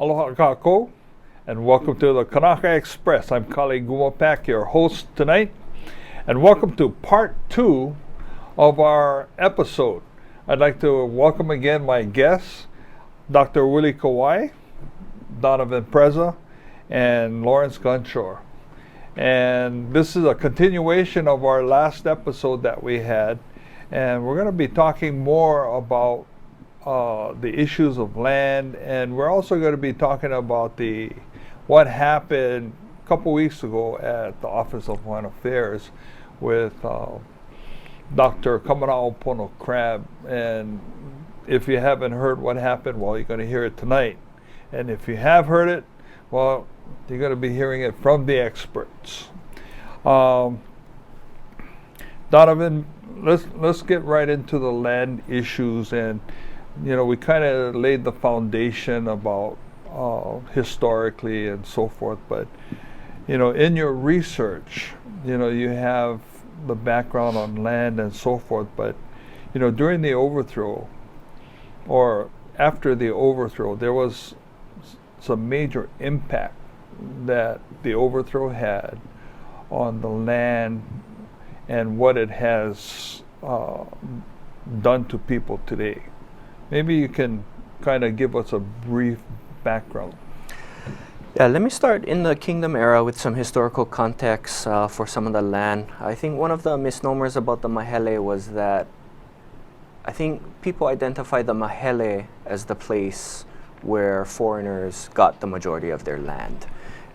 Aloha kako, and welcome to the Kanaka Express. I'm Kali Gumapak, your host tonight, and welcome to part 2 of our episode. I'd like to welcome again my guests, Dr. Willie Kawai, Donovan Preza, and Lawrence Gunshore. And this is a continuation of our last episode that we had, and we're going to be talking more about the issues of land, and we're also going to be talking about what happened a couple weeks ago at the Office of Hawaiian Affairs with Dr. Kamana'o Pono Crab. And if you haven't heard what happened, well, you're going to hear it tonight. And if you have heard it, well, you're going to be hearing it from the experts. Donovan, let's get right into the land issues. And we kind of laid the foundation about historically and so forth, but in your research, you have the background on land and so forth, but during the overthrow or after the overthrow, there was some major impact that the overthrow had on the land and what it has done to people today. Maybe you can kind of give us a brief background. Yeah, let me start in the Kingdom era with some historical context for some of the land. I think one of the misnomers about the Mahele was that I think people identify the Mahele as the place where foreigners got the majority of their land.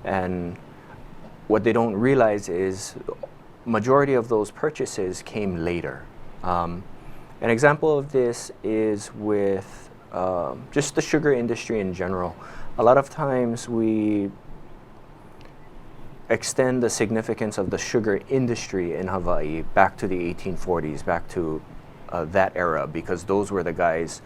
And what they don't realize is majority of those purchases came later. An example of this is with just the sugar industry in general. A lot of times we extend the significance of the sugar industry in Hawaii back to the 1840s, back to that era, because those were the guys,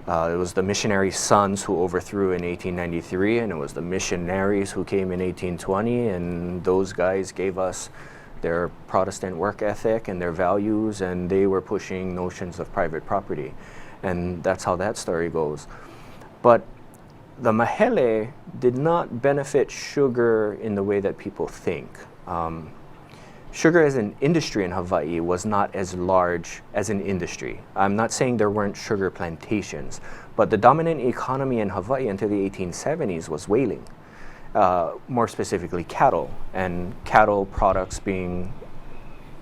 it was the missionary sons who overthrew in 1893, and it was the missionaries who came in 1820, and those guys gave us their Protestant work ethic and their values, and they were pushing notions of private property. And that's how that story goes. But the Mahele did not benefit sugar in the way that people think. Sugar as an industry in Hawaii was not as large as an industry. I'm not saying there weren't sugar plantations, but the dominant economy in Hawaii until the 1870s was whaling. More specifically cattle, and cattle products being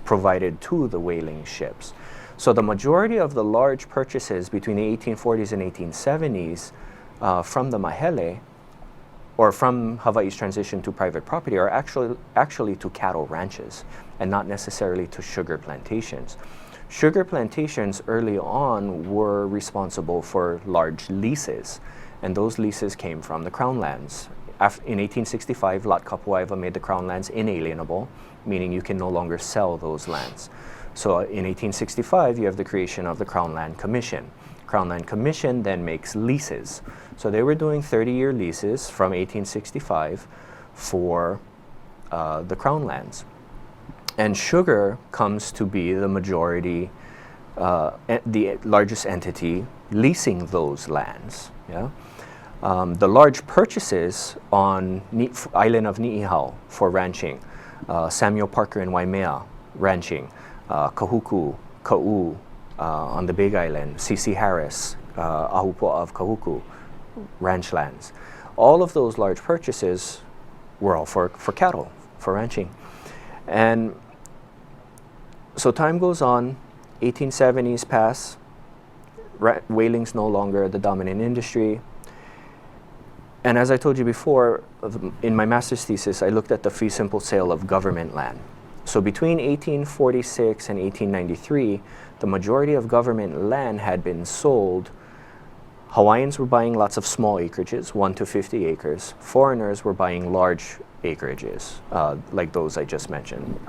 provided to the whaling ships. So the majority of the large purchases between the 1840s and 1870s from the Mahele, or from Hawaii's transition to private property, are actually to cattle ranches and not necessarily to sugar plantations. Sugar plantations early on were responsible for large leases, and those leases came from the Crown lands. In 1865, Lot Kapuaiwa made the Crown lands inalienable, meaning you can no longer sell those lands. So in 1865, you have the creation of the Crown Land Commission. Crown Land Commission then makes leases. So they were doing 30-year leases from 1865 for the Crown lands. And sugar comes to be the majority, the largest entity leasing those lands. Yeah. The large purchases on island of Ni'ihau for ranching, Samuel Parker in Waimea ranching, Kahuku, Ka'u on the Big Island, C.C. Harris, Ahupua'a of Kahuku, ranch lands. All of those large purchases were all for cattle, for ranching. And so time goes on, 1870s pass, whaling's no longer the dominant industry. And as I told you before, in my master's thesis, I looked at the fee simple sale of government land. So between 1846 and 1893, the majority of government land had been sold. Hawaiians were buying lots of small acreages, 1 to 50 acres. Foreigners were buying large acreages, like those I just mentioned,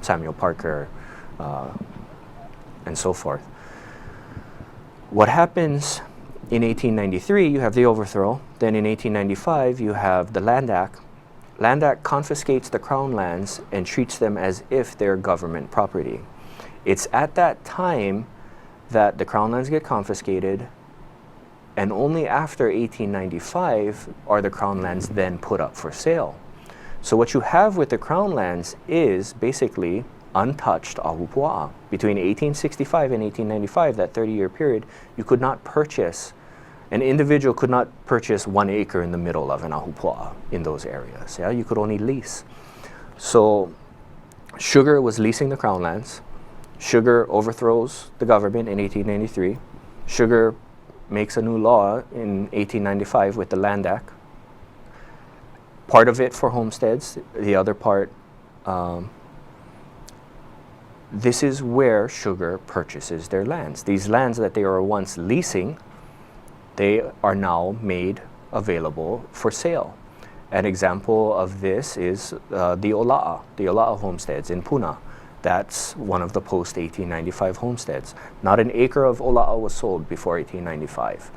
Samuel Parker, and so forth. What happens in 1893, you have the overthrow. Then in 1895, you have the Land Act. Land Act confiscates the Crown lands and treats them as if they're government property. It's at that time that the Crown lands get confiscated, And only after 1895 are the Crown lands then put up for sale. So what you have with the Crown lands is basically untouched ahupua'a. Between 1865 and 1895, that 30-year period, you could not purchase, an individual could not purchase 1 acre in the middle of an ahupua'a in those areas. Yeah, you could only lease. So Sugar was leasing the Crown lands. Sugar overthrows the government in 1893. Sugar makes a new law in 1895 with the Land Act. Part of it for homesteads, the other part, this is where Sugar purchases their lands. These lands that they were once leasing, they are now made available for sale. An example of this is the Ola'a homesteads in Puna. That's one of the post-1895 homesteads. Not an acre of Ola'a was sold before 1895.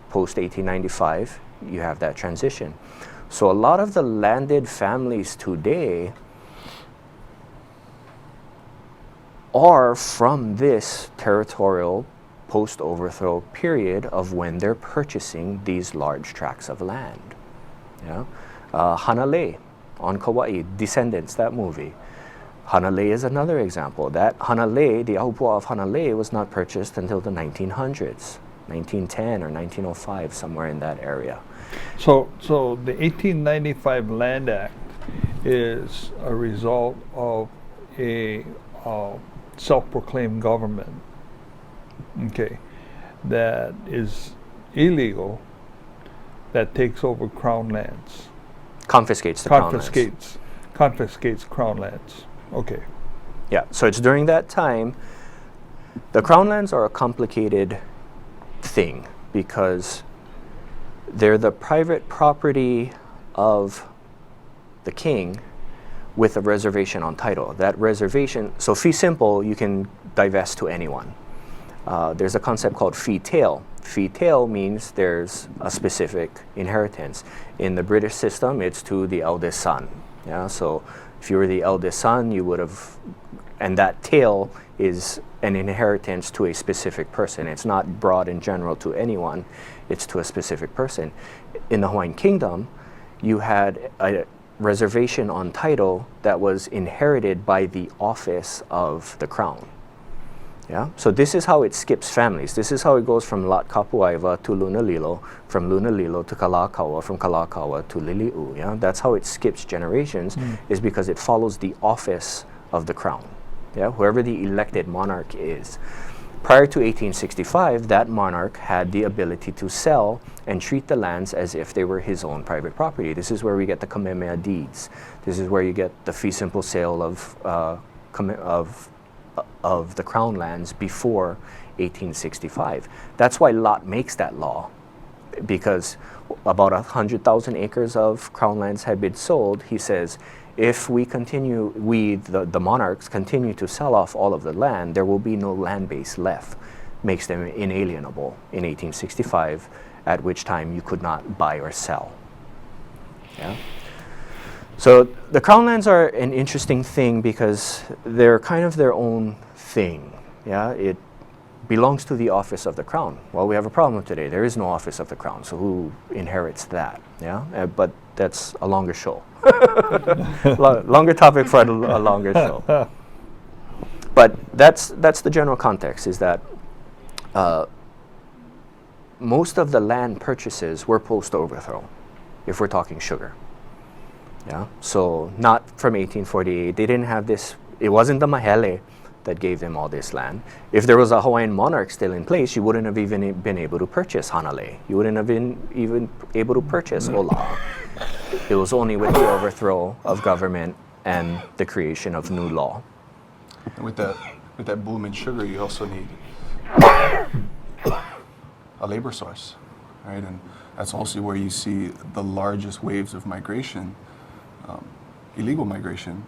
Post-1895, you have that transition. So a lot of the landed families today are from this territorial post-overthrow period of when they're purchasing these large tracts of land. Yeah? Hanalei on Kauai, Descendants, that movie. Hanalei is another example. That Hanalei, the ahupua'a of Hanalei, was not purchased until the 1900s, 1910 or 1905, somewhere in that area. So the 1895 Land Act is a result of a self-proclaimed government, okay, that is illegal, that takes over Crown lands. Confiscates the Crown lands. Confiscates Crown lands. Okay. Yeah, so it's during that time. The Crown lands are a complicated thing because they're the private property of the king with a reservation on title. That reservation, so fee simple, you can divest to anyone. There's a concept called fee tail. Fee tail means there's a specific inheritance. In the British system, it's to the eldest son. Yeah, so if you were the eldest son, you would have, and that tail is an inheritance to a specific person. It's not broad in general to anyone, it's to a specific person. In the Hawaiian Kingdom, you had a reservation on title that was inherited by the office of the crown. Yeah? So this is how it skips families. This is how it goes from Lat Kapuaiva to Lunalilo, from Lunalilo to Kalakaua, from Kalakaua to Lili'u. Yeah? That's how it skips generations, is because it follows the office of the crown. Yeah? Whoever the elected monarch is. Prior to 1865, that monarch had the ability to sell and treat the lands as if they were his own private property. This is where we get the Kamehameha deeds. This is where you get the fee simple sale of the crown lands before 1865. That's why Lot makes that law, because about 100,000 acres of crown lands had been sold. He says, if we continue, the monarchs continue to sell off all of the land, there will be no land base left. Makes them inalienable in 1865, at which time you could not buy or sell. Yeah? So the crown lands are an interesting thing because they're kind of their own thing. Yeah, it belongs to the office of the crown. Well, we have a problem today. There is no office of the crown, so who inherits that? Yeah, but that's a longer show. Longer topic for a longer show. But that's the general context, is that most of the land purchases were post-overthrow, if we're talking sugar. Yeah, so not from 1848. They didn't have this. It wasn't the Mahele that gave them all this land. If there was a Hawaiian monarch still in place, you wouldn't have even been able to purchase Hanalei. You wouldn't have been even able to purchase Ola'a. It was only with the overthrow of government and the creation of new law. And with that boom in sugar, you also need a labor source, right? And that's also where you see the largest waves of migration, illegal migration,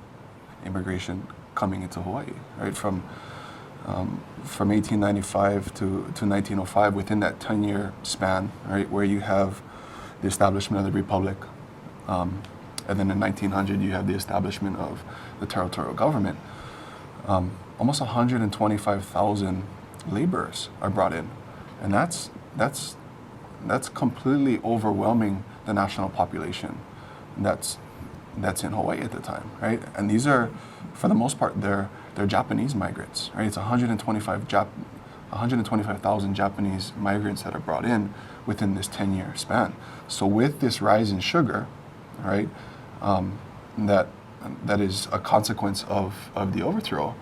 immigration coming into Hawaii, right? From 1895 to 1905, within that 10-year span, right, where you have the establishment of the Republic, and then in 1900 you have the establishment of the territorial government. Almost 125,000 laborers are brought in, and that's that's completely overwhelming the national population that's in Hawaii at the time, right? And these are, for the most part, they're Japanese migrants, right? It's 125,000 Japanese migrants that are brought in within this 10-year span. So with this rise in sugar, right, that is a consequence of the overthrow,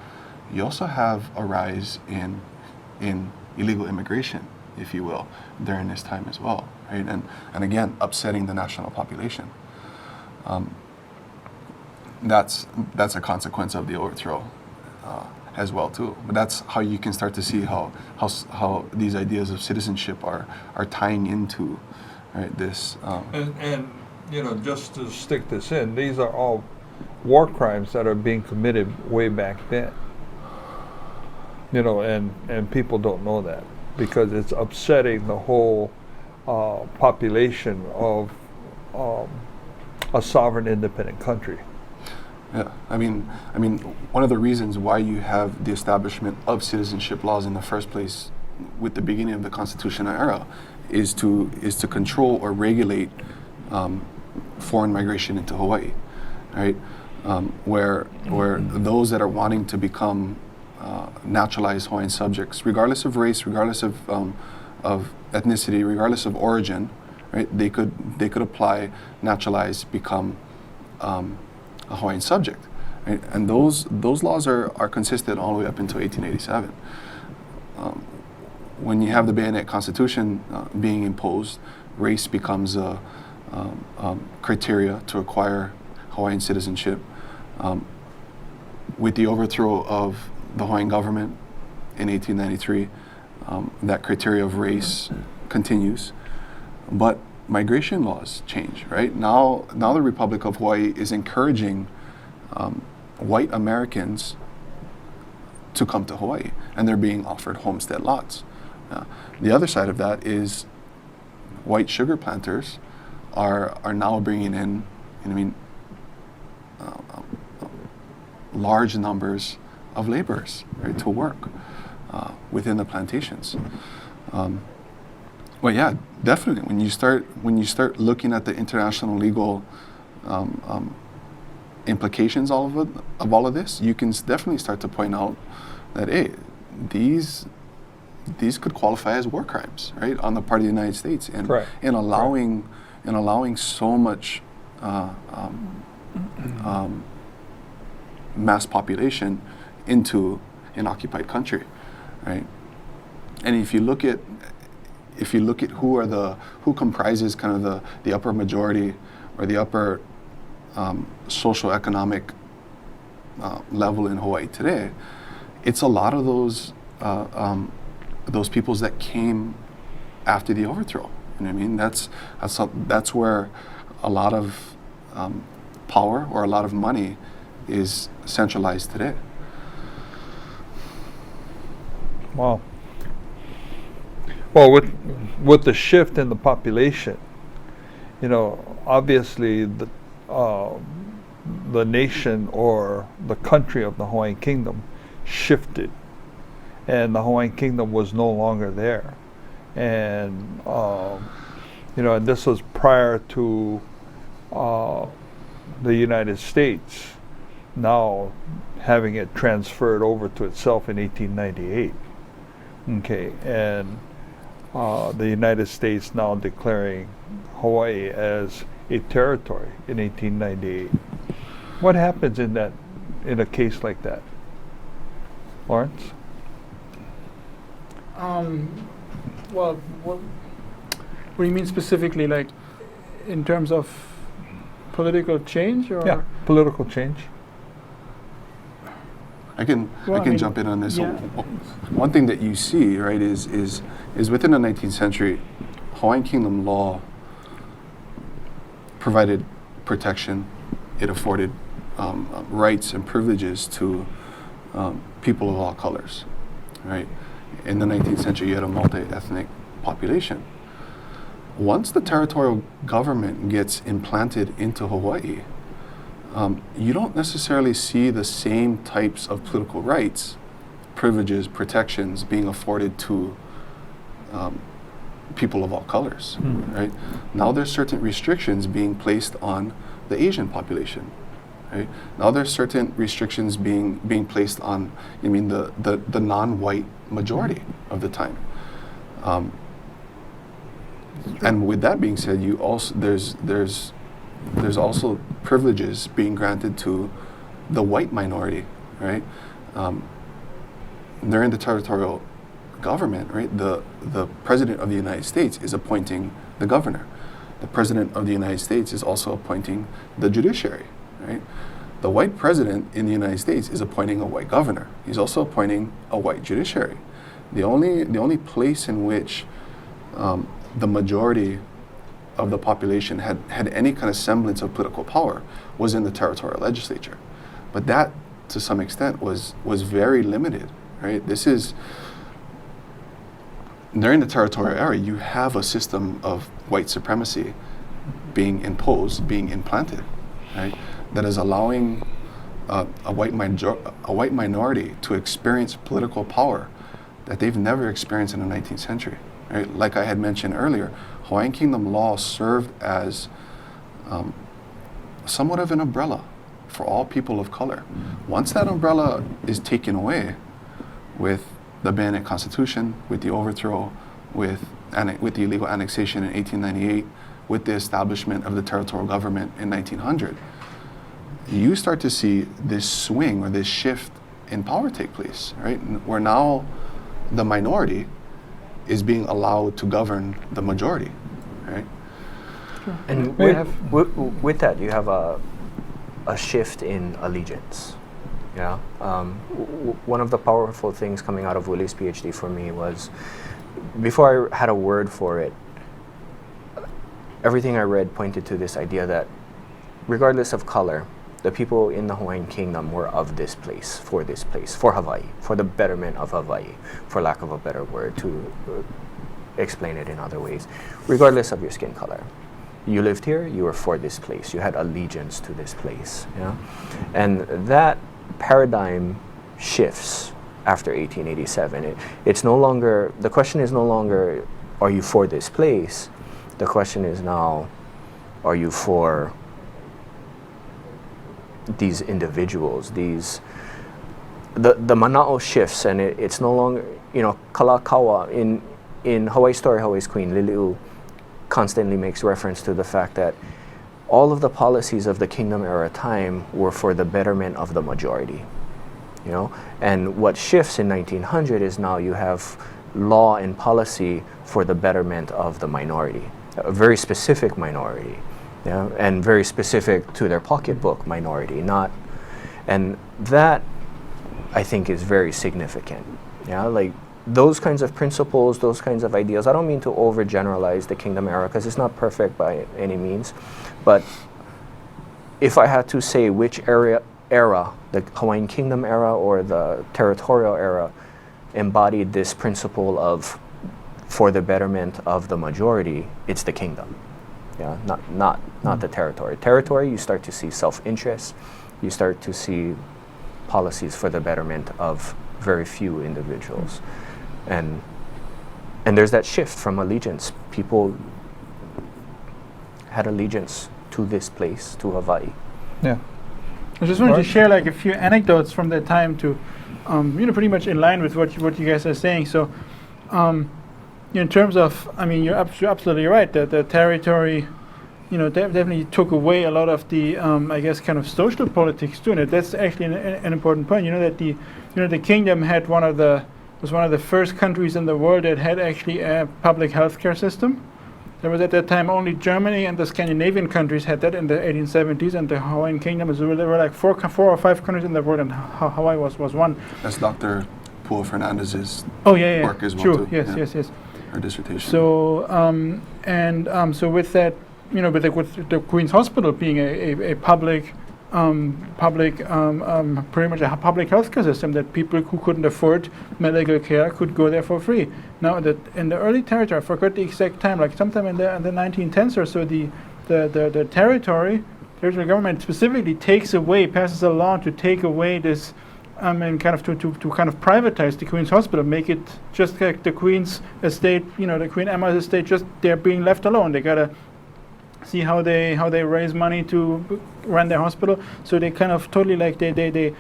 you also have a rise in illegal immigration, if you will, during this time as well, right? And again, upsetting the national population. That's a consequence of the overthrow as well too. But that's how you can start to see how these ideas of citizenship are tying into, right, this. And you know, just to stick this in, these are all war crimes that are being committed way back then. You know, and people don't know that because it's upsetting the whole population of a sovereign, independent country. Yeah, I mean, one of the reasons why you have the establishment of citizenship laws in the first place, with the beginning of the constitutional era, is to control or regulate foreign migration into Hawaii, right? Where those that are wanting to become naturalized Hawaiian subjects, regardless of race, regardless of ethnicity, regardless of origin, right? They could apply, naturalize, become a Hawaiian subject, right? And those laws are consistent all the way up until 1887. When you have the Bayonet Constitution being imposed, race becomes a criteria to acquire Hawaiian citizenship. With the overthrow of the Hawaiian government in 1893, that criteria of race continues, but migration laws change, right? Now the Republic of Hawaii is encouraging white Americans to come to Hawaii, and they're being offered homestead lots. The other side of that is white sugar planters are now bringing in, large numbers of laborers, right, to work within the plantations. Well, yeah, definitely. When you start looking at the international legal implications of all of this, you can definitely start to point out that these could qualify as war crimes, right, on the part of the United States, and in allowing so much mass population into an occupied country, right? And if you look at who comprises kind of the upper majority or the upper social economic level in Hawaii today, it's a lot of those peoples that came after the overthrow. You know what I mean? That's where a lot of power or a lot of money is centralized today. Wow. Well, with the shift in the population, you know, obviously the nation or the country of the Hawaiian Kingdom shifted, and the Hawaiian Kingdom was no longer there, and you know, and this was prior to the United States now having it transferred over to itself in 1898. Okay, and the United States now declaring Hawaii as a territory in 1898. What happens in a case like that, Lawrence? Well, what do you mean specifically, like in terms of political change, or? Yeah, political change. I can jump in on this. Yeah. One thing that you see, right, is within the 19th century, Hawaiian Kingdom law provided protection. It afforded rights and privileges to people of all colors, right? In the 19th century, you had a multi-ethnic population. Once the territorial government gets implanted into Hawaii, you don't necessarily see the same types of political rights, privileges, protections being afforded to people of all colors, right? Now there's certain restrictions being placed on the Asian population, right? Now there's certain restrictions being placed on, the non-white majority of the time. And with that being said, you also there's also privileges being granted to the white minority, right? During the territorial government, right, the President of the United States is appointing the governor. The President of the United States is also appointing the judiciary, right? The white president in the United States is appointing a white governor. He's also appointing a white judiciary. The only place in which the majority of the population had any kind of semblance of political power was in the territorial legislature. But that, to some extent, was very limited, right? This is, during the territorial era, you have a system of white supremacy being imposed, being implanted, right? That is allowing a white minority to experience political power that they've never experienced in the 19th century. Right? Like I had mentioned earlier, Hawaiian Kingdom law served as somewhat of an umbrella for all people of color. Once that umbrella is taken away with the Bannett Constitution, with the overthrow, with the illegal annexation in 1898, with the establishment of the territorial government in 1900, you start to see this swing or this shift in power take place, right? Where now the minority is being allowed to govern the majority, right? And with that, you have a shift in allegiance. Yeah. One of the powerful things coming out of Willie's PhD for me was, before I had a word for it, everything I read pointed to this idea that regardless of color, the people in the Hawaiian Kingdom were of this place, for Hawaii, for the betterment of Hawaii, for lack of a better word to explain it in other ways, regardless of your skin color. You lived here, you were for this place, you had allegiance to this place. Yeah? And that paradigm shifts after 1887. It's no longer, the question is no longer, are you for this place? The question is now, are you for these individuals, the mana'o shifts, and it's no longer, Kalakaua, in Hawaii's Story, Hawaii's Queen, Lili'u constantly makes reference to the fact that all of the policies of the kingdom era time were for the betterment of the majority, and what shifts in 1900 is now you have law and policy for the betterment of the minority, a very specific minority. Yeah, and very specific to their pocketbook minority, and that I think is very significant. Yeah, like those kinds of principles, those kinds of ideas. I don't mean to overgeneralize the kingdom era because it's not perfect by any means, but if I had to say which era, the Hawaiian Kingdom era or the territorial era, embodied this principle of for the betterment of the majority, it's the kingdom. Yeah, not the territory. Territory, you start to see self-interest. You start to see policies for the betterment of very few individuals, and there's that shift from allegiance. People had allegiance to this place, to Hawaii. Yeah. I just wanted to share like a few anecdotes from that time to, pretty much in line with what you guys are saying. So, in terms of, you're absolutely right that the territory, definitely took away a lot of the, kind of social politics too. And that's actually an important point. That the kingdom had was one of the first countries in the world that had actually a public healthcare system. There was at that time only Germany and the Scandinavian countries had that in the 1870s, and the Hawaiian Kingdom there were like four or five countries in the world, and Hawaii was one. That's Dr. Pua Fernandez's work as well. True. Too. Yes. Her dissertation. So so with that, with the Queen's Hospital being a public, pretty much a public healthcare system that people who couldn't afford medical care could go there for free. Now that in the early territory, I forgot the exact time, like sometime in the 1910s or so, the territorial government specifically passes a law to take away this and kind of to kind of privatize the Queen's Hospital, make it just like the Queen's estate, the Queen Emma's estate, just they're being left alone. They gotta see how they raise money to run their hospital. So they kind of totally like they take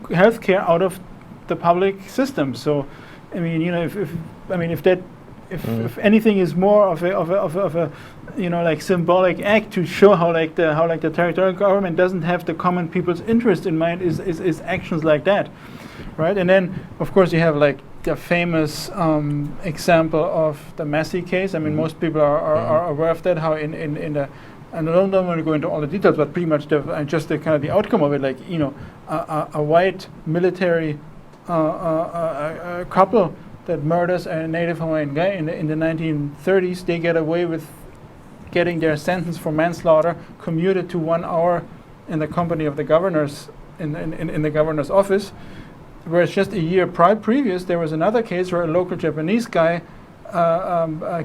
healthcare out of the public system. So, I mean, if anything is more of a like symbolic act to show how the territorial government doesn't have the common people's interest in mind is actions like that, right? And then of course you have like the famous example of the Massey case. I mean, most people are aware of that. How in the, and I don't want to go into all the details, but pretty much just the kind of the outcome of it, like a white military couple that murders a Native Hawaiian guy in the 1930s, they get away with getting their sentence for manslaughter commuted to 1 hour in the company of the governors in the governor's office. Whereas just a year previous, there was another case where a local Japanese guy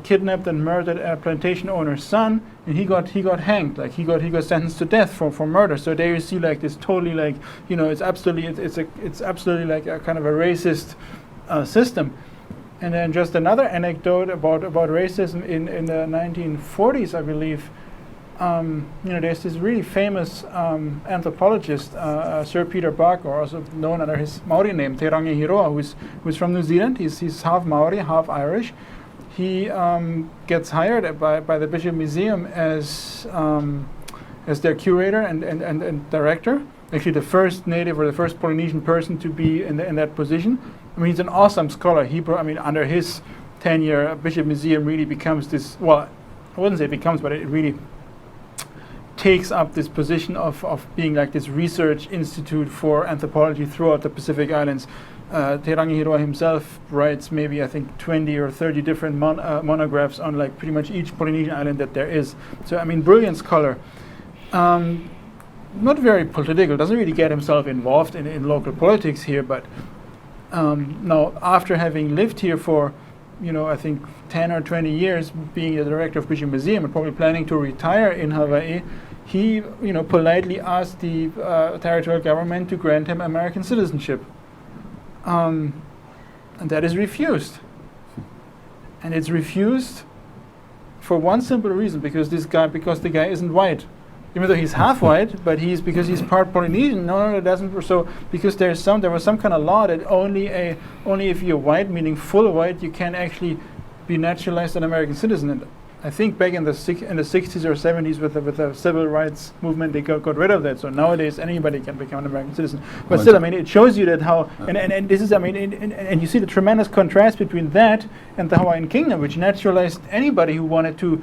kidnapped and murdered a plantation owner's son, and he got hanged. Like he got sentenced to death for murder. So there you see like this totally like it's absolutely like a kind of a racist system. And then just another anecdote about racism in the 1940s, I believe. There's this really famous anthropologist, Sir Peter Buck, or also known under his Maori name, Te Rangi Hiroa, who's from New Zealand. He's half Maori, half Irish. He gets hired by the Bishop Museum as their curator and director. Actually, the first native or the first Polynesian person to be in that position. I mean, he's an awesome scholar. Under his tenure, Bishop Museum really becomes this. Well, I wouldn't say it becomes, but it really takes up this position of being like this research institute for anthropology throughout the Pacific Islands. Te Rangi Hiroa himself writes maybe I think 20 or 30 different monographs on like pretty much each Polynesian island that there is. So I mean, brilliant scholar. Not very political, doesn't really get himself involved in local politics here, but now after having lived here for I think 10 or 20 years, being the director of Bishop Museum and probably planning to retire in Hawaii, he politely asked the territorial government to grant him American citizenship, and that is refused. And it's refused for one simple reason, because the guy isn't white. Even though he's half white, but because he's part Polynesian. No, it doesn't. So because there was some kind of law that only if you're white, meaning full white, you can actually be naturalized an American citizen. And I think back in the 60s or 70s with the civil rights movement, they got rid of that. So nowadays anybody can become an American citizen. But still, I mean, it shows you that how and this is, I mean, and you see the tremendous contrast between that and the Hawaiian Kingdom, which naturalized anybody who wanted to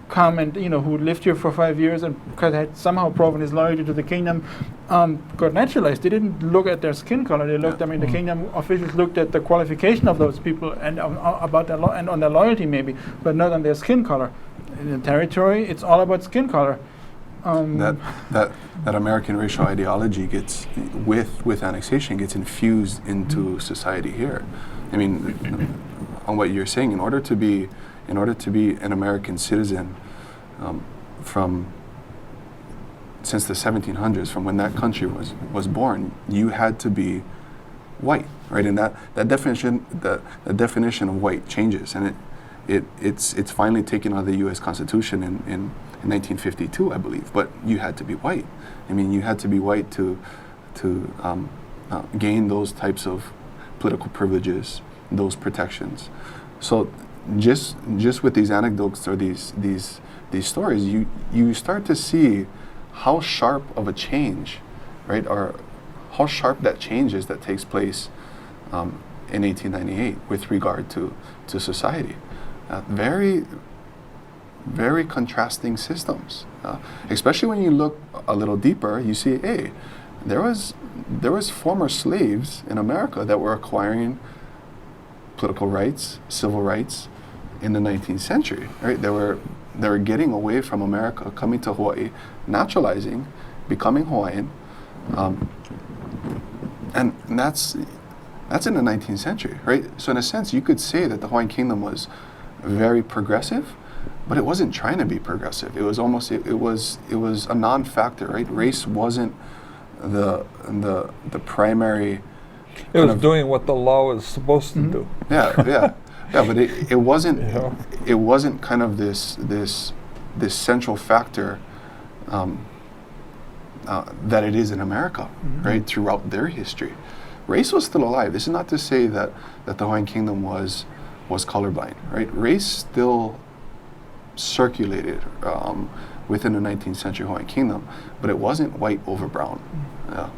come and who lived here for 5 years and had somehow proven his loyalty to the kingdom, got naturalized. They didn't look at their skin color. They looked. I mean, the kingdom officials looked at the qualification of those people and about their and on their loyalty maybe, but not on their skin color. In the territory, it's all about skin color. That American racial ideology gets with annexation gets infused into society here. I mean, on what you're saying, in order to be an American citizen, since the 1700s, from when that country was born, you had to be white, right? And that definition of white changes, and it's finally taken out of the U.S. Constitution in 1952, I believe. But you had to be white. I mean, you had to be white to gain those types of political privileges, those protections. So just with these anecdotes or these stories, you start to see how sharp of a change, right, or how sharp that change is that takes place in 1898 with regard to society. Very, very contrasting systems. Especially when you look a little deeper, you see, hey, there was former slaves in America that were acquiring political rights, civil rights in the 19th century, right? They were getting away from America, coming to Hawaii, naturalizing, becoming Hawaiian, and that's in the 19th century, right? So in a sense, you could say that the Hawaiian Kingdom was very progressive, but it wasn't trying to be progressive. It was almost it was a non-factor, right? Race wasn't the primary. It was doing what the law was supposed to do. Yeah, but it wasn't. You know? It wasn't kind of this central factor that it is in America, right? Throughout their history, race was still alive. This is not to say that the Hawaiian Kingdom was colorblind, right? Race still circulated within the 19th century Hawaiian Kingdom, but it wasn't white over brown. Yeah.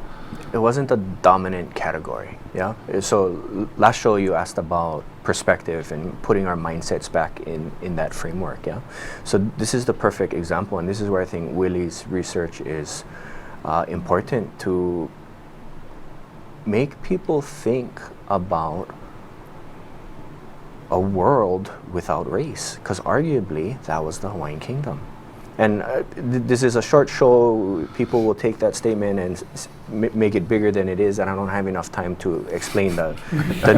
It wasn't a dominant category. Yeah. So last show you asked about perspective and putting our mindsets back in that framework. Yeah. So this is the perfect example, and this is where I think Willie's research is important to make people think about a world without race, because arguably that was the Hawaiian Kingdom. And this is a short show. People will take that statement and make it bigger than it is, and I don't have enough time to explain the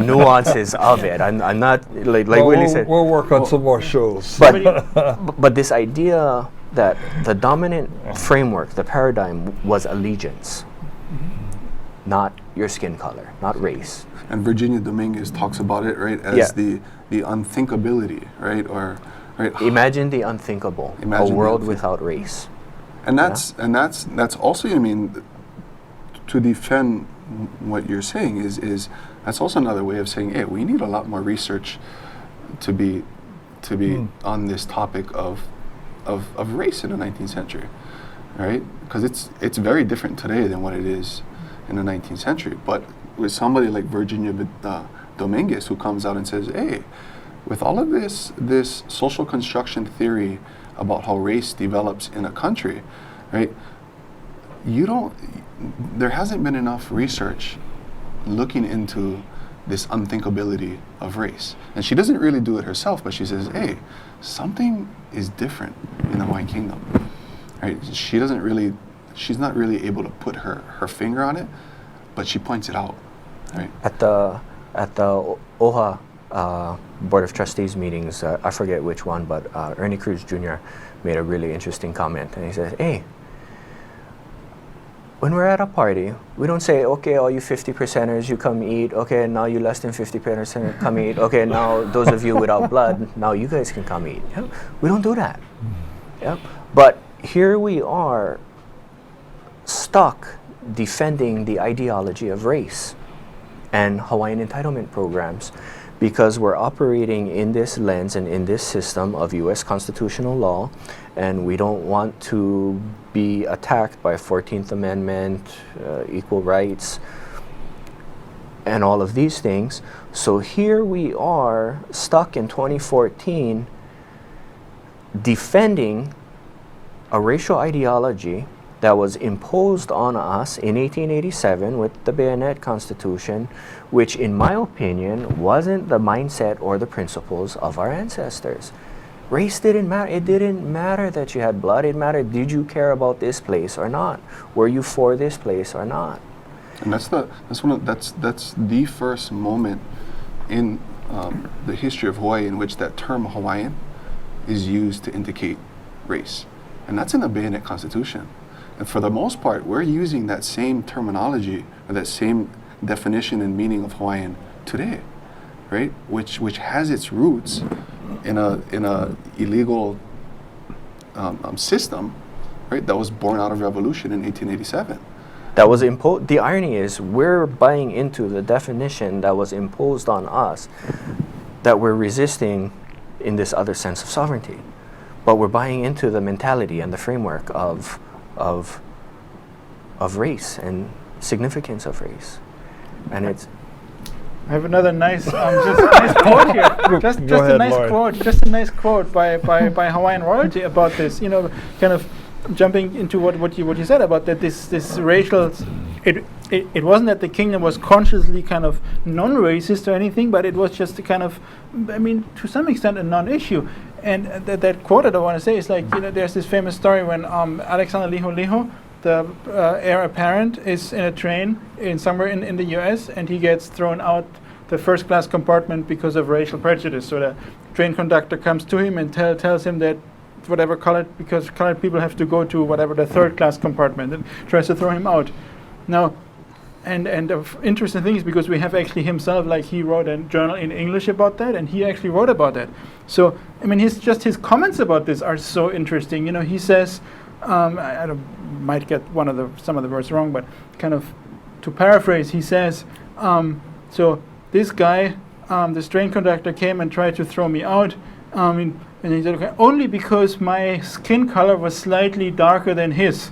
nuances of it. I'm not like Well, Willie said. we'll work on some more shows. But this idea that the dominant framework, the paradigm, was allegiance, not your skin color, not race. And Virginia Dominguez talks about it, right, as the unthinkability, right, or right. Imagine the unthinkable, Imagine a the world unthinkable. without race. And that's also, I mean, to defend what you're saying is that's also another way of saying, hey, we need a lot more research to be on this topic of race in the 19th century, right? Because it's very different today than what it is in the 19th century. But with somebody like Virginia Dominguez, who comes out and says, hey, with all of this social construction theory about how race develops in a country, right? There hasn't been enough research looking into this unthinkability of race. And she doesn't really do it herself, but she says, hey, something is different in the Hawaiian Kingdom, right? She's not really able to put her finger on it, but she points it out, right? At the OHA Board of Trustees meetings, I forget which one, but Ernie Cruz Jr. made a really interesting comment, and he said, hey, when we're at a party, we don't say, okay, all you 50%ers, you come eat. Okay, now you less than 50% come eat. Okay, now those of you without blood, now you guys can come eat. Yeah? We don't do that. Yeah? But here we are stuck defending the ideology of race and Hawaiian entitlement programs because we're operating in this lens and in this system of U.S. constitutional law, and we don't want to be attacked by 14th Amendment, equal rights, and all of these things. So here we are stuck in 2014 defending a racial ideology that was imposed on us in 1887 with the Bayonet Constitution, which in my opinion wasn't the mindset or the principles of our ancestors. Race didn't matter. It didn't matter that you had blood. It mattered, did you care about this place or not? Were you for this place or not? And that's the first moment in the history of Hawaii in which that term Hawaiian is used to indicate race. And that's in the Bayonet Constitution. And for the most part, we're using that same terminology or that same definition and meaning of Hawaiian today, right? Which has its roots in a illegal system, right? That was born out of revolution in 1887. That was imposed. The irony is we're buying into the definition that was imposed on us, that we're resisting in this other sense of sovereignty, but we're buying into the mentality and the framework of race and significance of race, and it's. I have another nice, nice quote here. Just ahead, a nice Lauren. quote. Just a nice quote by Hawaiian royalty about this. You know, kind of jumping into what you said about that this racial. It wasn't that the kingdom was consciously kind of non-racist or anything, but it was just a kind of, I mean, to some extent, a non-issue. And that quote that I want to say is like, you know, there's this famous story when Alexander Liholiho, the heir apparent, is in a train somewhere in the U.S. and he gets thrown out the first class compartment because of racial prejudice. So the train conductor comes to him and tells him that whatever because colored people have to go to whatever the third class compartment, and tries to throw him out. Now, and the interesting thing is because we have actually himself, like he wrote a journal in English about that, and he actually wrote about that. So I mean, his comments about this are so interesting. You know, he says, I might get some of the words wrong, but kind of to paraphrase, he says, so this guy, this train conductor came and tried to throw me out, and he said, okay, only because my skin color was slightly darker than his.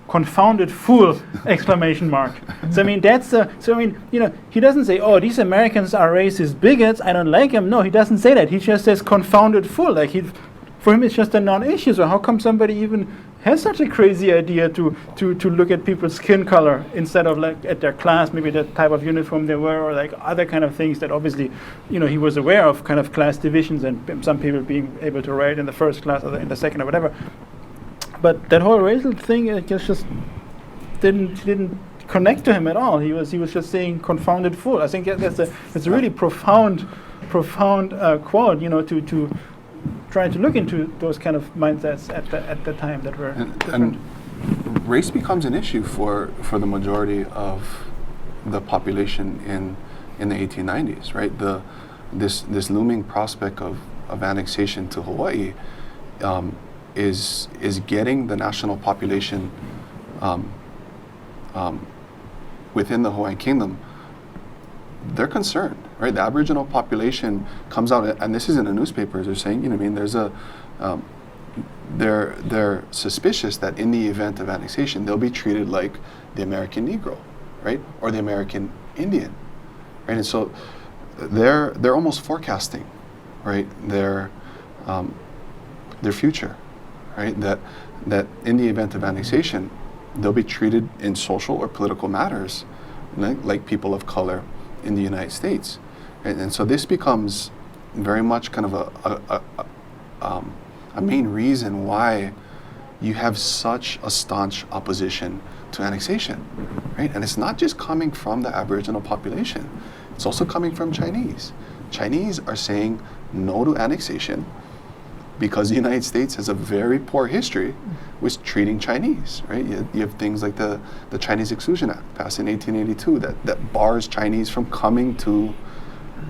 Confounded fool! Exclamation mark. So I mean, you know, he doesn't say, "Oh, these Americans are racist bigots. I don't like them." No, he doesn't say that. He just says, "Confounded fool!" Like for him, it's just a non-issue. So how come somebody even has such a crazy idea to look at people's skin color instead of like at their class, maybe the type of uniform they wear, or like other kind of things that obviously, you know, he was aware of, kind of class divisions and some people being able to ride in the first class or in the second or whatever. But that whole racial thing, it just didn't connect to him at all. He was just saying "confounded fool." I think that's a really profound quote. You know, to try to look into those kind of mindsets at the time that were different. And race becomes an issue for the majority of the population in the 1890s, right? This looming prospect of annexation to Hawaii. Is getting the national population within the Hawaiian Kingdom. They're concerned, right? The Aboriginal population comes out, and this is in the newspapers. They're saying, you know, what I mean, there's they're suspicious that in the event of annexation, they'll be treated like the American Negro, right, or the American Indian, right? And so they're almost forecasting, right, their future. Right? That in the event of annexation, they'll be treated in social or political matters like people of color in the United States. And so this becomes very much kind of a main reason why you have such a staunch opposition to annexation. Right? And it's not just coming from the Aboriginal population. It's also coming from Chinese. Chinese are saying no to annexation because the United States has a very poor history with treating Chinese, right? You have things like the Chinese Exclusion Act passed in 1882 that bars Chinese from coming to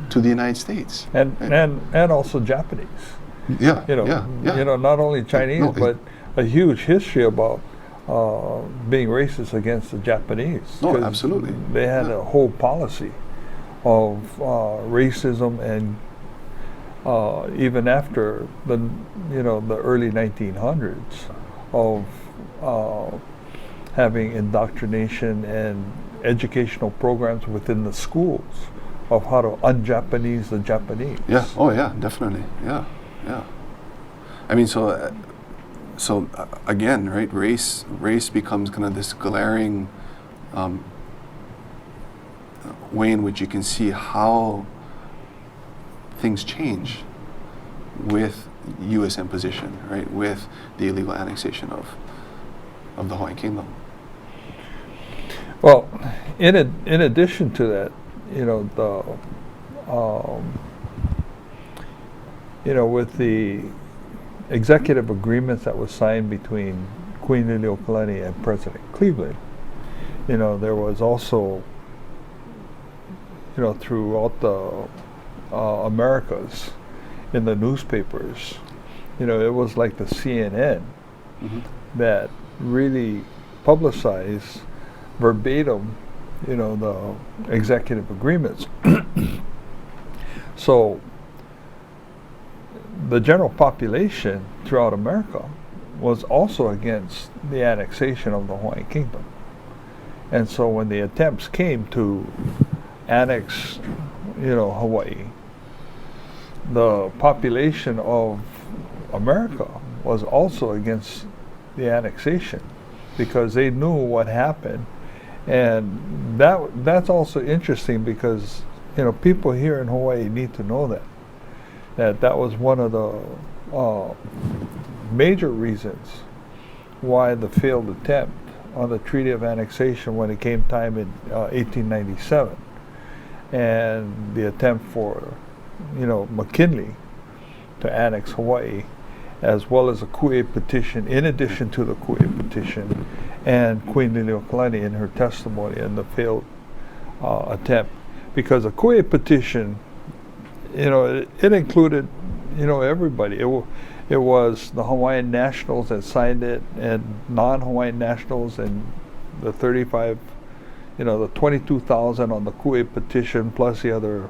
the United States. And also Japanese. Yeah, you know, yeah. You know, not only Chinese, but a huge history about being racist against the Japanese. No, absolutely. They had a whole policy of racism, and even after the early 1900s of having indoctrination and educational programs within the schools of how to un-Japanese the Japanese. Yeah. Oh, yeah. Definitely. Yeah. Yeah. I mean, so again, right? Race becomes kind of this glaring way in which you can see how things change with U.S. imposition, right? With the illegal annexation of the Hawaiian Kingdom. Well, in addition to that, with the executive agreements that was signed between Queen Liliuokalani and President Cleveland, there was also, throughout the Americas, in the newspapers, it was like the CNN that really publicized verbatim, the executive agreements. So the general population throughout America was also against the annexation of the Hawaiian Kingdom. And so when the attempts came to annex, Hawaii, the population of America was also against the annexation because they knew what happened. And that's also interesting because, people here in Hawaii need to know that was one of the major reasons why the failed attempt on the Treaty of Annexation when it came time in 1897. and the attempt for, McKinley to annex Hawaii, as well as a Ku'e petition, in addition to the Ku'e petition, and Queen Liliuokalani in her testimony in the failed attempt. Because a Ku'e petition, it included, everybody. It was the Hawaiian nationals that signed it, and non-Hawaiian nationals, and the 35, the 22,000 on the Ku'e petition, plus the other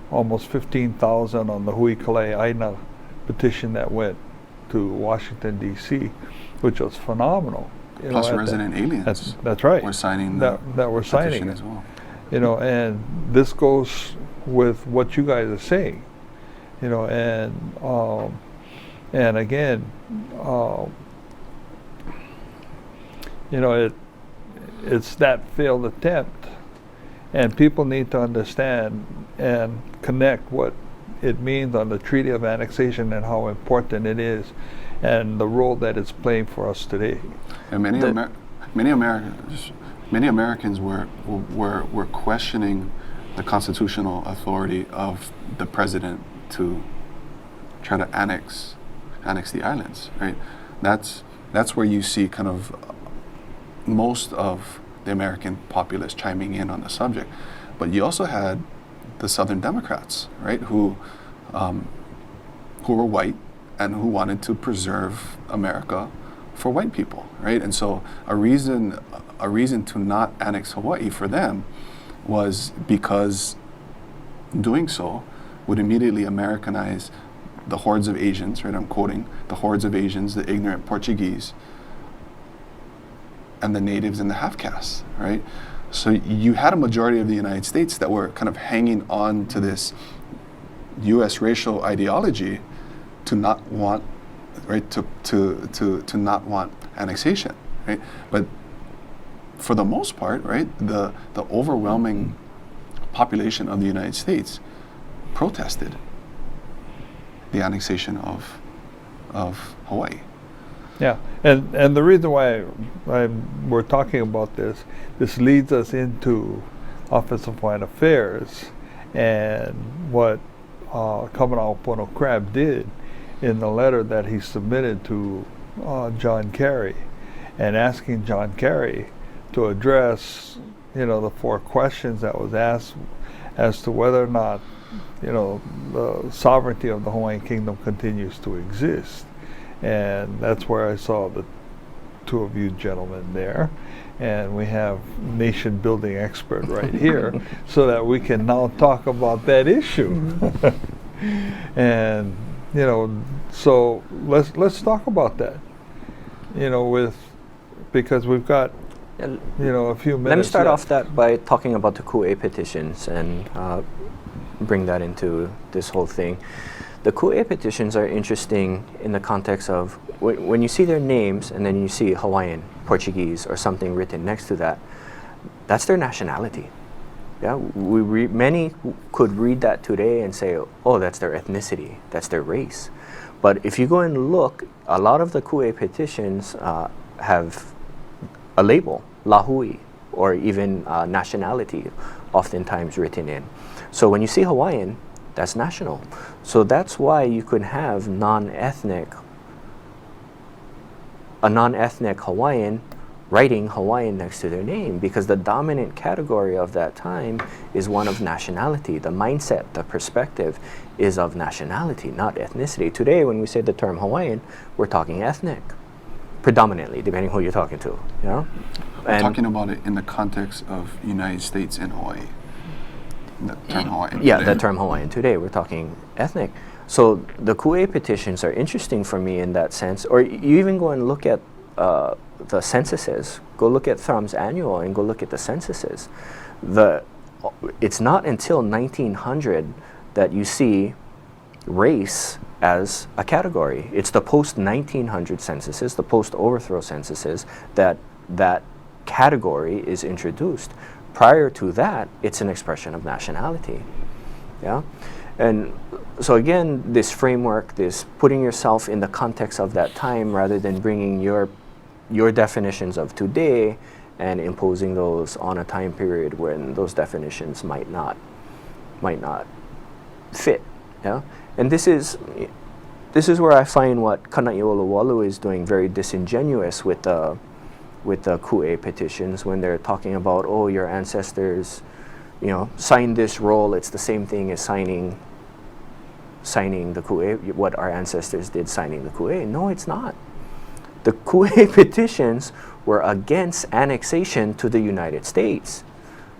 almost 15,000 on the Hui Kalei Aina petition that went to Washington, D.C., which was phenomenal. Plus resident aliens. That's right. Were signing that were signing petition it as well. And this goes with what you guys are saying, and again, it's that failed attempt, and people need to understand and connect what it means on the Treaty of Annexation and how important it is, and the role that it's playing for us today. And many Americans were questioning the constitutional authority of the president to try to annex the islands, right? That's where you see kind of most of the American populace chiming in on the subject. But you also had the Southern Democrats, right, who were white and who wanted to preserve America for white people, right? And so a reason to not annex Hawaii for them was because doing so would immediately Americanize the hordes of Asians, right? I'm quoting, the hordes of Asians, the ignorant Portuguese, and the natives and the half-castes, right? So you had a majority of the United States that were kind of hanging on to this U.S. racial ideology to not want, right, to not want annexation, right? But for the most part, right, the overwhelming population of the United States protested the annexation of Hawaii. Yeah, and the reason why we're talking about this leads us into Office of Foreign Affairs and what Kamana'o Pono Crab did in the letter that he submitted to John Kerry, and asking John Kerry to address, the 4 questions that was asked as to whether or not, the sovereignty of the Hawaiian Kingdom continues to exist. And that's where I saw the 2 of you gentlemen there, and we have nation building expert right here, so that we can now talk about that issue. And so let's talk about that. Because we've got a few minutes. Let me start left. off that by talking about the Ku'e petitions and bring that into this whole thing. The Ku'e petitions are interesting in the context of when you see their names and then you see Hawaiian, Portuguese, or something written next to that, that's their nationality. Yeah, many could read that today and say, oh, that's their ethnicity, that's their race. But if you go and look, a lot of the Ku'e petitions have a label, lahui, or even nationality, oftentimes written in. So when you see Hawaiian, that's national. So that's why you could have a non-ethnic Hawaiian writing Hawaiian next to their name, because the dominant category of that time is one of nationality. The mindset, the perspective is of nationality, not ethnicity. Today, when we say the term Hawaiian, we're talking ethnic, predominantly, depending who you're talking to. We're talking about it in the context of United States and Hawaii. The term Hawaiian. Yeah, today. the term Hawaiian today, we're talking ethnic. So the Ku'e petitions are interesting for me in that sense. Or you even go and look at the censuses. Go look at Thrum's annual and go look at the censuses. It's not until 1900 that you see race as a category. It's the post-1900 censuses, the post-overthrow censuses, that category is introduced. Prior to that, it's an expression of nationality. Yeah? And so again, this framework, this putting yourself in the context of that time rather than bringing your definitions of today and imposing those on a time period when those definitions might not fit. Yeah, and this is where I find what Kana'i'olowolu is doing very disingenuous with the Ku'e petitions, when they're talking about, oh, your ancestors, signed this roll. It's the same thing as signing the Ku'e, what our ancestors did signing the Ku'e. No, it's not. The Ku'e petitions were against annexation to the United States.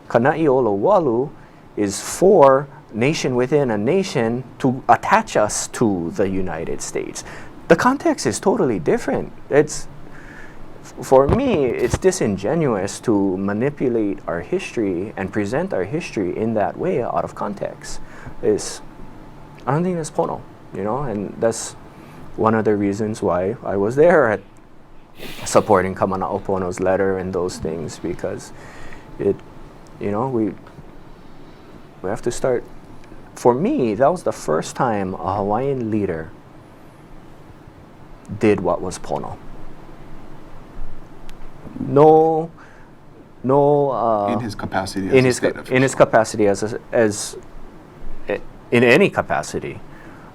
Kana'i'olowolu is for nation within a nation to attach us to the United States. The context is totally different. For me, it's disingenuous to manipulate our history and present our history in that way out of context. I don't think that's pono, and that's one of the reasons why I was there at supporting Kamana'o Pono's letter and those things, because we have to start. For me, that was the first time a Hawaiian leader did what was pono. No. In his capacity as a state official. In his capacity as in any capacity.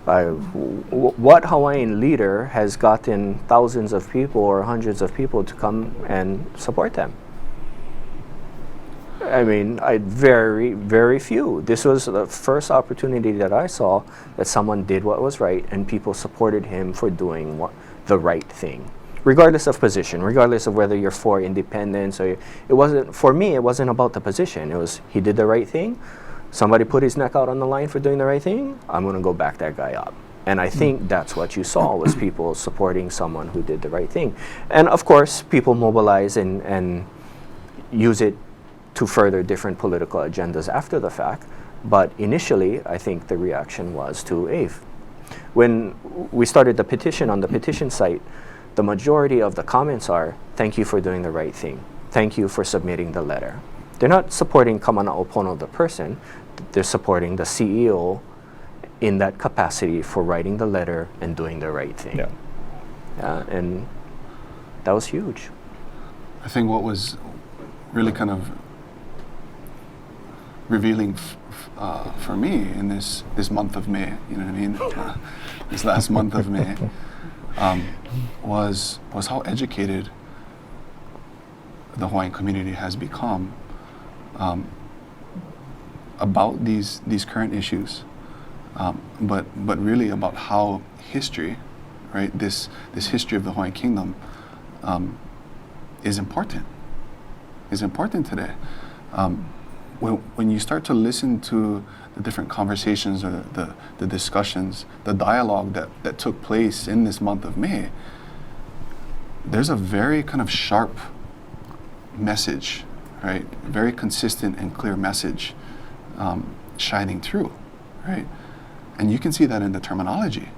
What Hawaiian leader has gotten thousands of people or hundreds of people to come and support them? I mean, very, very few. This was the first opportunity that I saw that someone did what was right and people supported him for doing the right thing, regardless of position, regardless of whether you're for independence or it wasn't. For me, it wasn't about the position. It was he did the right thing. Somebody put his neck out on the line for doing the right thing. I'm going to go back that guy up. And I think that's what you saw was people supporting someone who did the right thing. And of course, people mobilize and use it to further different political agendas after the fact. But initially, I think the reaction was to, when we started the petition on the petition site, the majority of the comments are, thank you for doing the right thing. Thank you for submitting the letter. They're not supporting Kamana'o Pono, the person. They're supporting the CEO in that capacity for writing the letter and doing the right thing. Yeah. And that was huge. I think what was really kind of revealing for me in this month of May, this last month of May, was how educated the Hawaiian community has become about these current issues, but really about how history, right? This history of the Hawaiian Kingdom is important today. When you start to listen to the different conversations or the discussions, the dialogue that took place in this month of May, there's a very kind of sharp message, right? Very consistent and clear message shining through, right? And you can see that in the terminology.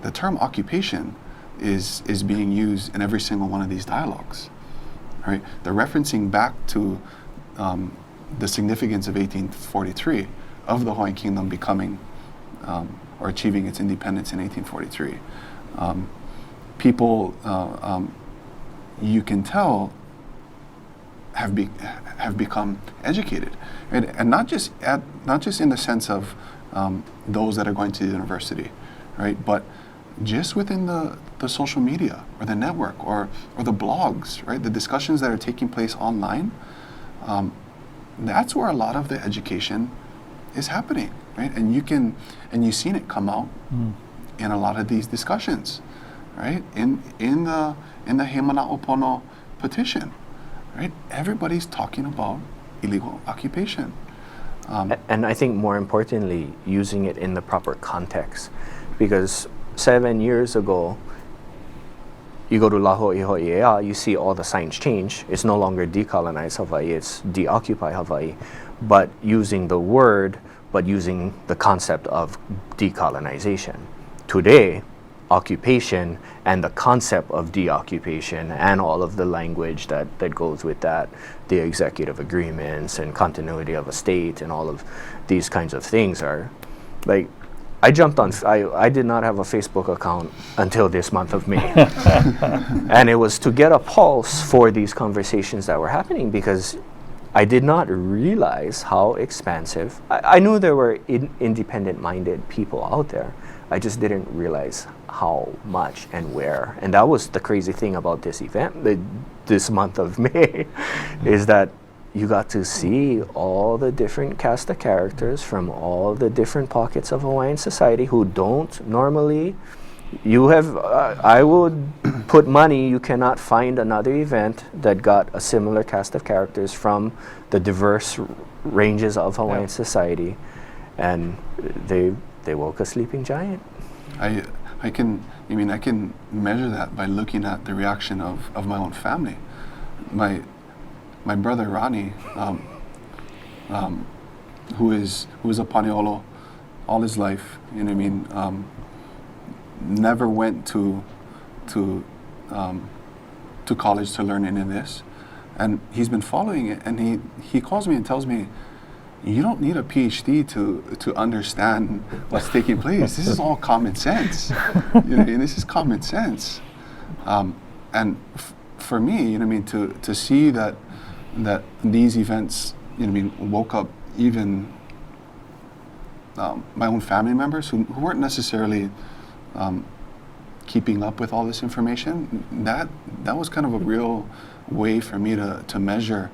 The term occupation is being used in every single one of these dialogues, right? They're referencing back to the significance of 1843, of the Hawaiian Kingdom becoming or achieving its independence in 1843. People, you can tell, have become educated, right? And not just in the sense of those that are going to the university, right? But just within the social media or the network or the blogs, right? The discussions that are taking place online, that's where a lot of the education is happening, right? And you've seen it come out in a lot of these discussions, right? In the Kamana'o Pono petition, right? Everybody's talking about illegal occupation. And I think more importantly, using it in the proper context, because 7 years ago, you go to Laho'iho'i'ea, you see all the signs change. It's no longer decolonize Hawaii, it's deoccupy Hawaii, but using the word, but using the concept of decolonization. Today, occupation and the concept of deoccupation and all of the language that goes with that, the executive agreements and continuity of a state and all of these kinds of things are like, I did not have a Facebook account until this month of May. And it was to get a pulse for these conversations that were happening, because I did not realize how expansive. I knew there were independent-minded people out there. I just didn't realize how much and where. And that was the crazy thing about this event, this month of May, is that you got to see all the different cast of characters from all the different pockets of Hawaiian society who don't normally. You have, I would put money, you cannot find another event that got a similar cast of characters from the diverse ranges of Hawaiian society, and they woke a sleeping giant. I can measure that by looking at the reaction of my own family. My brother Ronnie, who is a Paniolo all his life, you know what I mean. Never went to college to learn any of this, and he's been following it. And he calls me and tells me, "You don't need a PhD to understand what's taking place. This is all common sense. You know, and this is common sense." And for me, you know, what I mean, to see that these events, you know, what I mean, woke up even my own family members who weren't necessarily keeping up with all this information. That was kind of a real way for me to measure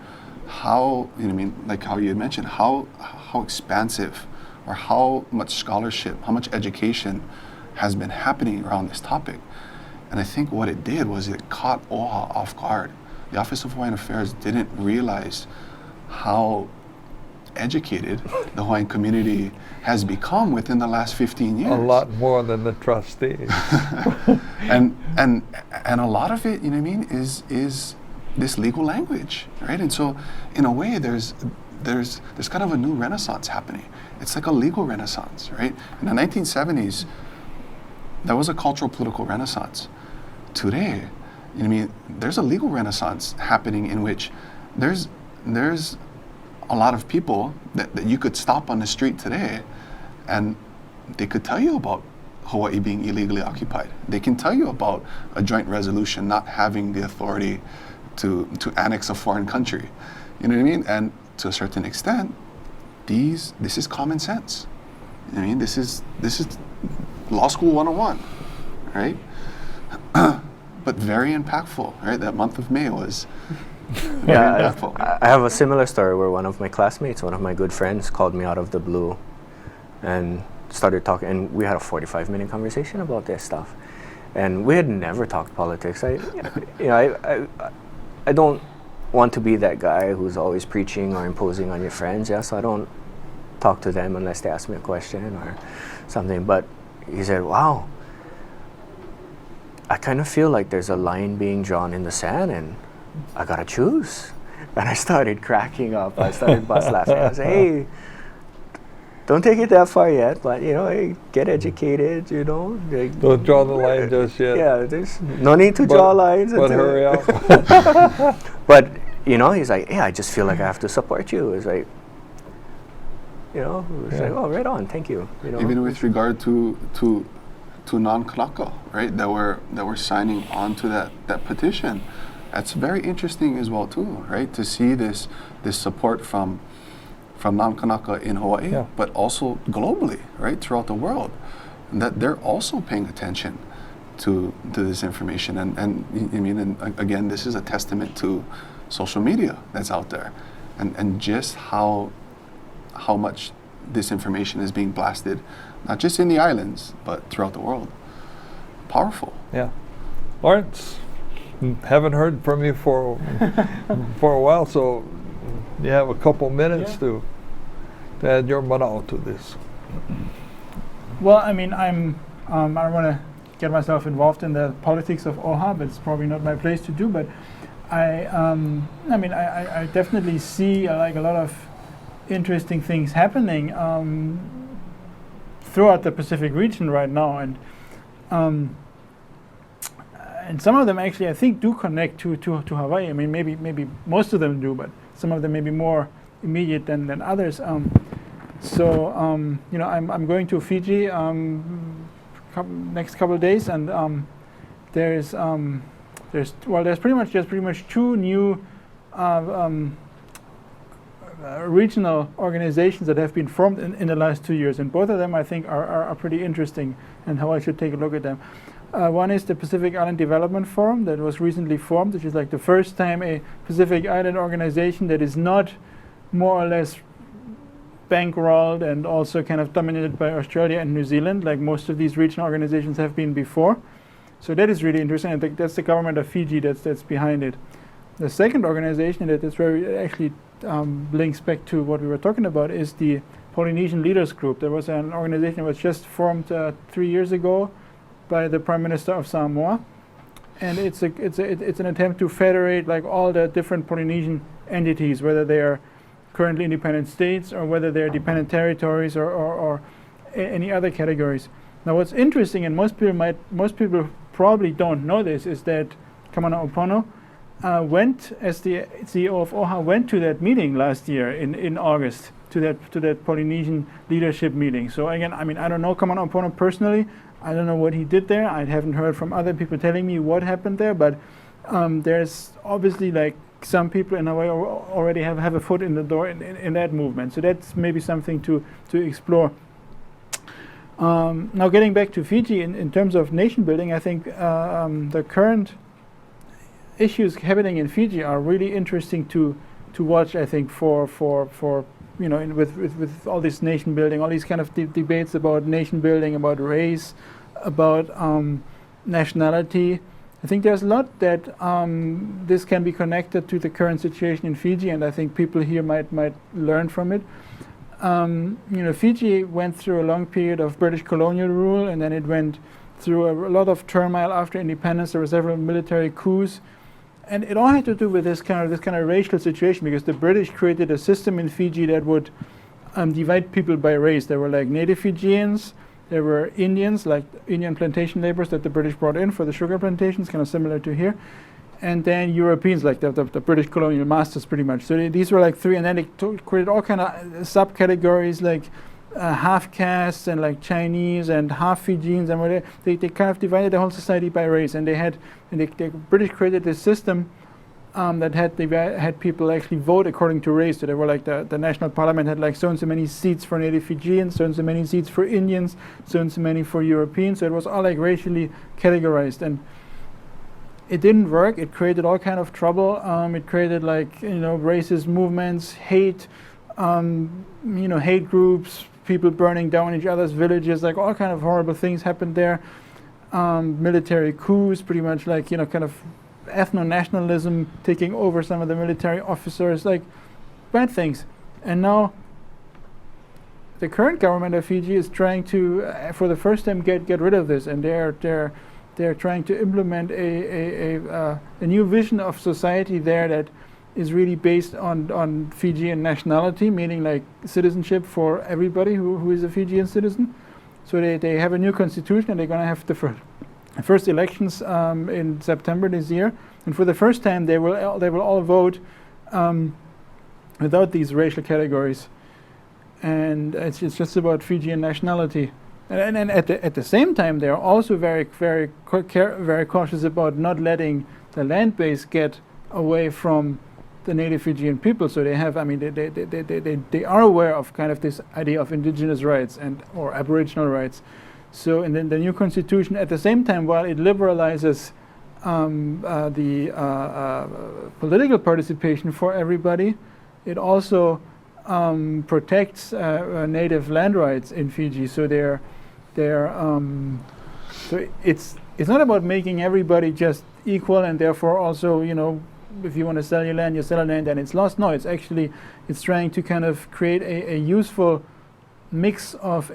how, you know, I mean, like how you had mentioned, how expansive or how much scholarship, how much education has been happening around this topic. And I think what it did was it caught OHA off guard. The Office of Hawaiian Affairs didn't realize how educated the Hawaiian community has become within the last 15 years. A lot more than the trustees. and a lot of it, you know what I mean, is this legal language, right? And so in a way there's kind of a new renaissance happening. It's like a legal renaissance, right? In the 1970s, there was a cultural political renaissance. Today, you know what I mean, there's a legal renaissance happening in which there's a lot of people that you could stop on the street today and they could tell you about Hawaii being illegally occupied. They can tell you about a joint resolution not having the authority to annex a foreign country. You know what I mean? And to a certain extent, this is common sense. You know what I mean? This is law school 101, right? But very impactful, right? That month of May was very impactful. I have a similar story where one of my classmates, one of my good friends, called me out of the blue and started talking, and we had a 45-minute conversation about this stuff. And we had never talked politics. I don't want to be that guy who's always preaching or imposing on your friends. Yeah, so I don't talk to them unless they ask me a question or something. But he said, "Wow, I kind of feel like there's a line being drawn in the sand, and I gotta choose." And I started cracking up. I started bust laughing. I said, "Hey, don't take it that far yet, but you know, hey, get educated. You know, like, Don't draw the line just yet. yeah, there's no need to draw lines. But until- hurry up." But you know, he's like, "Yeah, I just feel like I have to support you." It's like, you know, it's like, "Oh, right on, thank you." You know, Even with regard to non-Kanaka, right, that were signing on to that petition, that's very interesting as well too, right, to see this support from non-Kanaka in Hawaii, Yeah. but also globally, right, throughout the world, and that they're also paying attention to this information. And I mean, and again, this is a testament to social media that's out there, and just how much this information is being blasted, not just in the islands, but throughout the world. Powerful. Yeah. Lawrence, haven't heard from you for a while, so you have a couple minutes to add your manao to this. Well, I mean, I don't want to get myself involved in the politics of OHA, but it's probably not my place to do. But I definitely see like a lot of interesting things happening throughout the Pacific region right now, and some of them actually I think do connect to Hawaii. I mean, maybe most of them do, but some of them may be more immediate than others. So you know, I'm going to Fiji next couple of days, and there's pretty much two new regional organizations that have been formed in the last 2 years, and both of them I think are pretty interesting, and how I should take a look at them. One is the Pacific Island Development Forum that was recently formed, which is like the first time a Pacific Island organization that is not more or less bankrolled and also kind of dominated by Australia and New Zealand, like most of these regional organizations have been before. So that is really interesting. I think that's the government of Fiji that's behind it. The second organization that is very actually links back to what we were talking about is the Polynesian Leaders Group. There was an organization that was just formed 3 years ago by the Prime Minister of Samoa, and it's an attempt to federate like all the different Polynesian entities, whether they are currently independent states or whether they're dependent territories or any other categories. Now, what's interesting, and most people probably don't know this, is that Kamana Opono went, as the CEO of OHA, went to that meeting last year in August, to that Polynesian leadership meeting. So again, I mean, I don't know Kamana Opono personally. I don't know what he did there. I haven't heard from other people telling me what happened there, but there's obviously like some people in Hawaii already have a foot in the door in that movement. So that's maybe something to explore. Now getting back to Fiji in terms of nation building, I think the current issues happening in Fiji are really interesting to watch. I think for you know, with all this nation building, all these kind of debates about nation building, about race, about nationality. I think there's a lot that this can be connected to the current situation in Fiji, and I think people here might learn from it. You know, Fiji went through a long period of British colonial rule, and then it went through a lot of turmoil after independence. There were several military coups, and it all had to do with this kind of racial situation, because the British created a system in Fiji that would divide people by race. There were like native Fijians, there were Indians, like Indian plantation laborers that the British brought in for the sugar plantations, kind of similar to here, and then Europeans, like the British colonial masters, pretty much. So these were like three, and then they created all kind of subcategories like half castes and like Chinese and half Fijians, and whatever. They kind of divided the whole society by race, and the British created this system that had people actually vote according to race. So they were like the national parliament had like so and so many seats for native Fijians, so and so many seats for Indians, so and so many for Europeans. So it was all like racially categorized, and it didn't work. It created all kind of trouble. It created like, you know, racist movements, hate, you know, hate groups, people burning down each other's villages, like all kind of horrible things happened there. Military coups, pretty much like, you know, kind of ethno-nationalism taking over some of the military officers, like bad things. And now the current government of Fiji is trying to, for the first time, get rid of this, and they're trying to implement a new vision of society there that is really based on Fijian nationality, meaning like citizenship for everybody who is a Fijian citizen. So they have a new constitution, and they're going to have the first elections in September this year, and for the first time they will all vote without these racial categories, and it's just about Fijian nationality. And at the same time, they are also very cautious about not letting the land base get away from the native Fijian people. So they have, I mean, they are aware of kind of this idea of indigenous rights or Aboriginal rights. So in the new constitution, at the same time, while it liberalizes the political participation for everybody, it also protects native land rights in Fiji. So so it's not about making everybody just equal, and therefore also, you know, if you want to sell your land, you sell your land and it's lost. No, it's trying to kind of create a useful mix of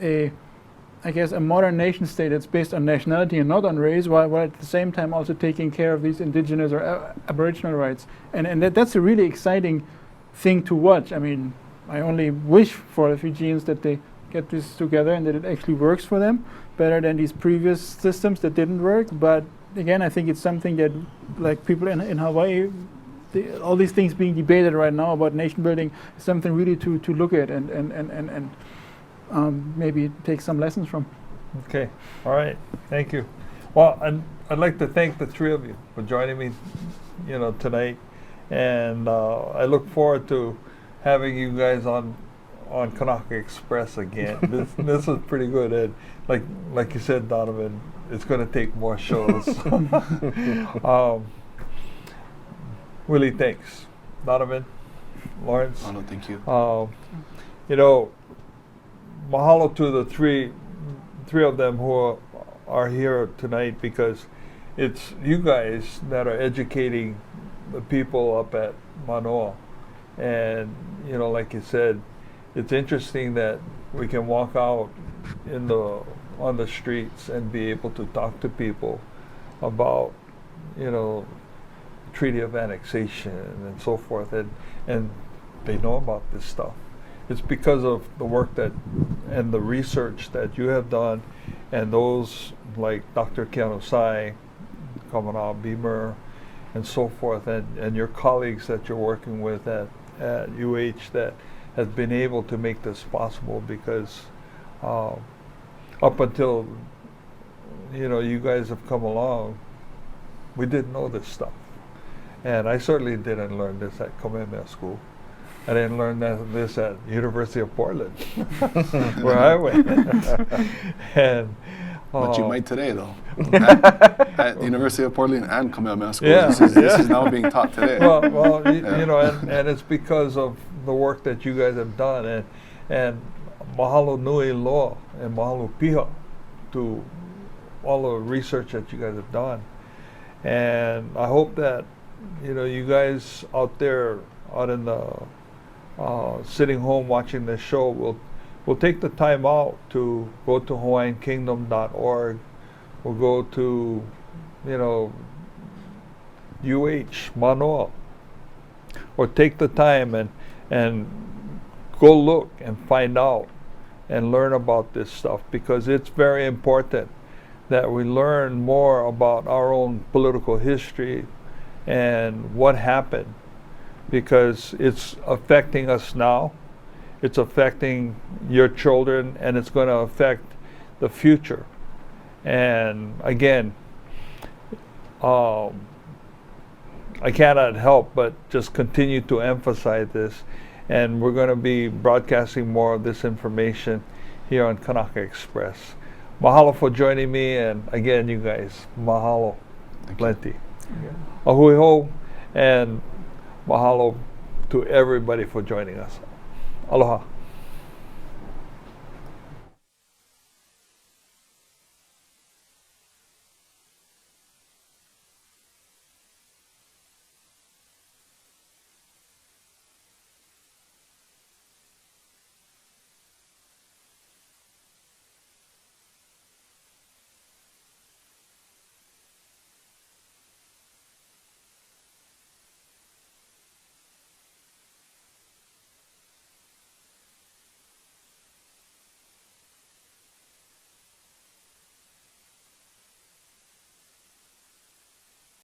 I guess a modern nation state that's based on nationality and not on race, while at the same time also taking care of these indigenous or Aboriginal rights. And that's a really exciting thing to watch. I mean, I only wish for the Fijians that they get this together and that it actually works for them better than these previous systems that didn't work. But again, I think it's something that, like, people in Hawaii, all these things being debated right now about nation building is something really to look at and maybe take some lessons from. Okay, all right, thank you. Well, I'd like to thank the three of you for joining me, you know, tonight, and I look forward to having you guys on Kanaka Express again. This is pretty good, and like you said, Donovan, it's going to take more shows. Willie, thanks. Donovan, Lawrence. Oh, no, thank you. You know, mahalo to the three of them who are here tonight, because it's you guys that are educating the people up at Manoa. And, you know, like you said, it's interesting that we can walk out on the streets and be able to talk to people about, you know, Treaty of Annexation and so forth, and they know about this stuff. It's because of the work that and the research that you have done, and those like Dr. Kianosai, Kamanau Beamer, and so forth, and your colleagues that you're working with at UH that has been able to make this possible, because up until, you know, you guys have come along, we didn't know this stuff. And I certainly didn't learn this at Kamehameha School. I didn't learn this at University of Portland, where I went. And But you might today, though. at the University of Portland and Kamehameha School. Yeah, This is now being taught today. well, Yeah. you know, and it's because of the work that you guys have done, and mahalo nui loa and mahalo piha to all the research that you guys have done. And I hope that, you know, you guys out there, out in the sitting home watching this show, will take the time out to go to HawaiianKingdom.org, or go to, you know, UH Manoa, or take the time and go look and find out and learn about this stuff, because it's very important that we learn more about our own political history and what happened, because it's affecting us now, it's affecting your children, and it's going to affect the future. And again, I cannot help but just continue to emphasize this, and we're going to be broadcasting more of this information here on Kanaka Express. Mahalo for joining me, and again, you guys, mahalo plenty. Ahui ho, and mahalo to everybody for joining us. Aloha.